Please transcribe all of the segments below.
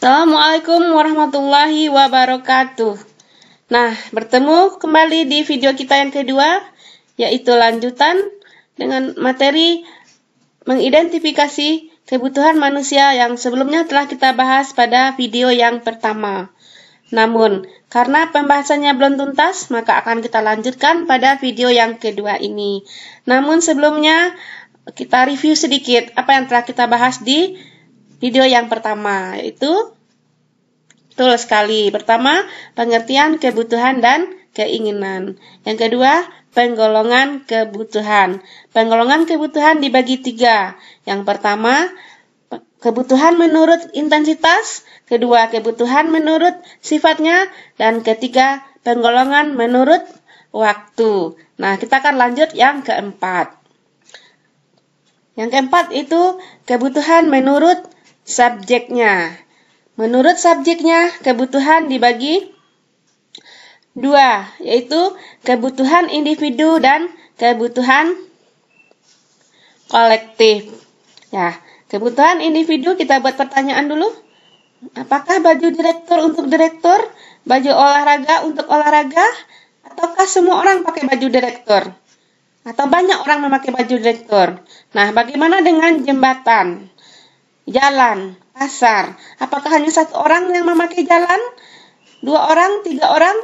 Assalamualaikum warahmatullahi wabarakatuh. Nah, bertemu kembali di video kita yang kedua, yaitu lanjutan dengan materi mengidentifikasi kebutuhan manusia yang sebelumnya telah kita bahas pada video yang pertama. Namun, karena pembahasannya belum tuntas, maka akan kita lanjutkan pada video yang kedua ini. Namun sebelumnya, kita review sedikit apa yang telah kita bahas di video yang pertama, yaitu betul sekali. Pertama, pengertian kebutuhan dan keinginan. Yang kedua, penggolongan kebutuhan. Penggolongan kebutuhan dibagi 3. Yang pertama, kebutuhan menurut intensitas. Kedua, kebutuhan menurut sifatnya. Dan ketiga, penggolongan menurut waktu. Nah, kita akan lanjut yang keempat. Yang keempat itu kebutuhan menurut subjeknya. Menurut subjeknya, kebutuhan dibagi 2, yaitu kebutuhan individu dan kebutuhan kolektif. Ya, kebutuhan individu kita buat pertanyaan dulu. Apakah baju direktur untuk direktur, baju olahraga untuk olahraga, ataukah semua orang pakai baju direktur? Atau banyak orang memakai baju direktur? Nah, bagaimana dengan jembatan, jalan, pasar? Apakah hanya satu orang yang memakai jalan? 2 orang, 3 orang?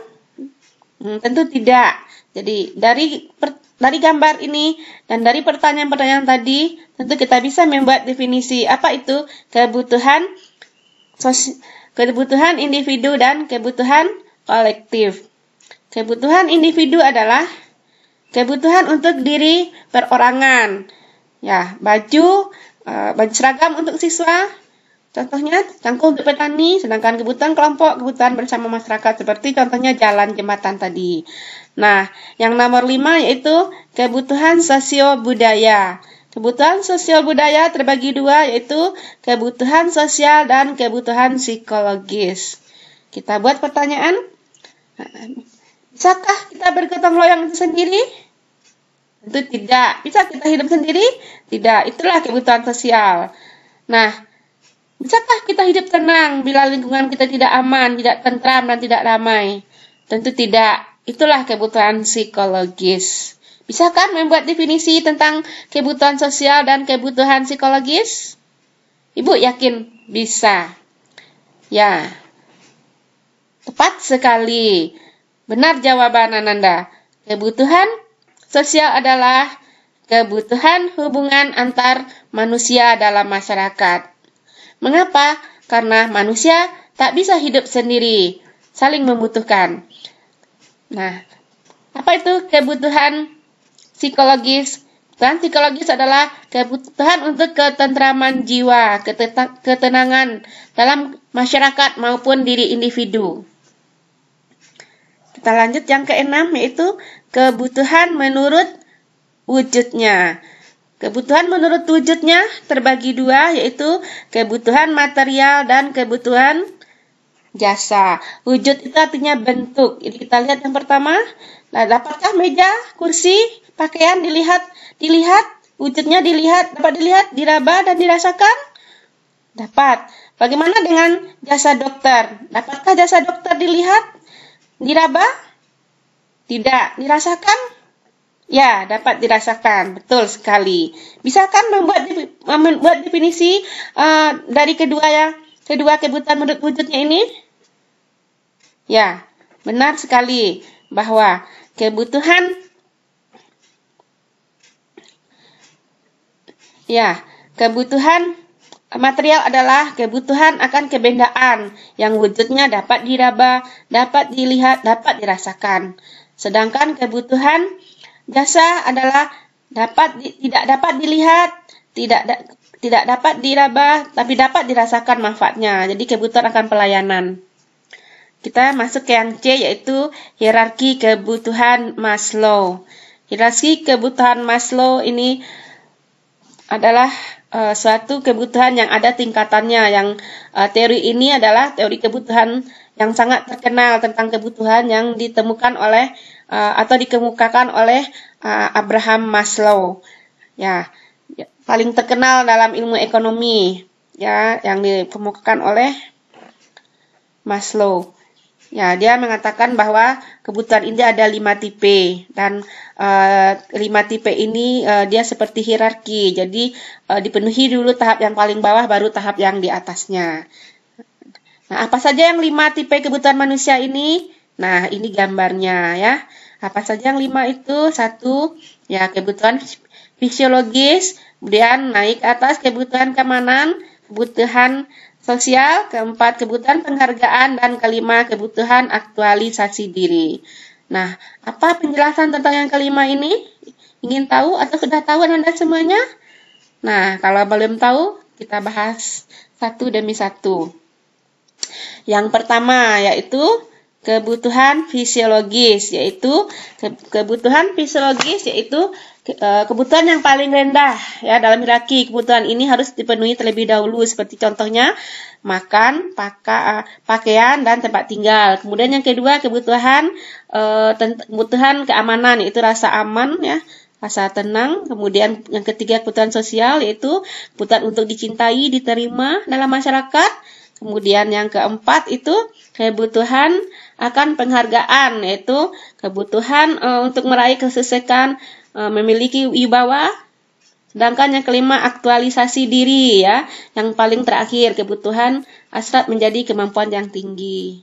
Tentu tidak. Jadi dari gambar ini dan dari pertanyaan-pertanyaan tadi, tentu kita bisa membuat definisi apa itu kebutuhan individu dan kebutuhan kolektif. Kebutuhan individu adalah kebutuhan untuk diri perorangan. Ya, baju seragam untuk siswa, contohnya cangkul untuk petani, sedangkan kebutuhan kelompok, kebutuhan bersama masyarakat, seperti contohnya jalan, jembatan tadi. Nah, yang nomor 5 yaitu kebutuhan sosio-budaya. Kebutuhan sosial budaya terbagi 2, yaitu kebutuhan sosial dan kebutuhan psikologis. Kita buat pertanyaan, bisakah kita bergotong royong itu sendiri? Tentu tidak. Bisa kita hidup sendiri? Tidak. Itulah kebutuhan sosial. Nah, bisakah kita hidup tenang bila lingkungan kita tidak aman, tidak tentram, dan tidak damai? Tentu tidak. Itulah kebutuhan psikologis. Bisakah membuat definisi tentang kebutuhan sosial dan kebutuhan psikologis? Ibu yakin bisa? Ya, tepat sekali. Benar jawaban Ananda. Kebutuhan sosial adalah kebutuhan hubungan antar manusia dalam masyarakat. Mengapa? Karena manusia tak bisa hidup sendiri, saling membutuhkan. Nah, apa itu kebutuhan psikologis? Kebutuhan psikologis adalah kebutuhan untuk ketentraman jiwa, ketenangan dalam masyarakat maupun diri individu. Kita lanjut yang ke-6, yaitu kebutuhan menurut wujudnya. Kebutuhan menurut wujudnya terbagi 2, yaitu kebutuhan material dan kebutuhan jasa. Wujud itu artinya bentuk. Jadi kita lihat yang pertama, nah, dapatkah meja, kursi, pakaian dilihat, wujudnya dapat dilihat, diraba dan dirasakan? Dapat. Bagaimana dengan jasa dokter? Dapatkah jasa dokter dilihat, diraba? Tidak. Dirasakan? Ya, dapat dirasakan. Betul sekali. Bisakah membuat definisi dari kedua kebutuhan menurut wujudnya ini? Ya, benar sekali bahwa kebutuhan material adalah kebutuhan akan kebendaan yang wujudnya dapat diraba, dapat dilihat, dapat dirasakan. Sedangkan kebutuhan jasa adalah tidak dapat dilihat, tidak dapat diraba, tapi dapat dirasakan manfaatnya. Jadi kebutuhan akan pelayanan. Kita masuk ke yang C, yaitu hierarki kebutuhan Maslow. Hierarki kebutuhan Maslow ini adalah suatu kebutuhan yang ada tingkatannya. Yang teori ini adalah teori kebutuhan yang sangat terkenal tentang kebutuhan yang ditemukan oleh atau dikemukakan oleh Abraham Maslow. Ya, paling terkenal dalam ilmu ekonomi, ya, yang dikemukakan oleh Maslow. Ya, dia mengatakan bahwa kebutuhan ini ada 5 tipe, dan 5 tipe ini dia seperti hierarki. Jadi dipenuhi dulu tahap yang paling bawah, baru tahap yang di atasnya. Nah, apa saja yang 5 tipe kebutuhan manusia ini? Nah, ini gambarnya ya. Apa saja yang 5 itu? 1, ya kebutuhan fisiologis, kemudian naik atas kebutuhan keamanan, kebutuhan sosial, keempat kebutuhan penghargaan, dan kelima kebutuhan aktualisasi diri. Nah, apa penjelasan tentang yang kelima ini? Ingin tahu atau sudah tahu Anda semuanya? Nah, kalau belum tahu, kita bahas satu demi satu. Yang pertama yaitu kebutuhan fisiologis, yaitu kebutuhan kebutuhan yang paling rendah ya dalam hierarki kebutuhan ini harus dipenuhi terlebih dahulu, seperti contohnya makan, pakaian, dan tempat tinggal. Kemudian yang kedua kebutuhan keamanan, yaitu rasa aman ya, rasa tenang. Kemudian yang ketiga kebutuhan sosial, yaitu kebutuhan untuk dicintai, diterima dalam masyarakat. Kemudian yang keempat itu kebutuhan akan penghargaan, yaitu kebutuhan untuk meraih kesuksesan, memiliki wibawa. Sedangkan yang kelima aktualisasi diri ya, yang paling terakhir kebutuhan hasrat menjadi kemampuan yang tinggi.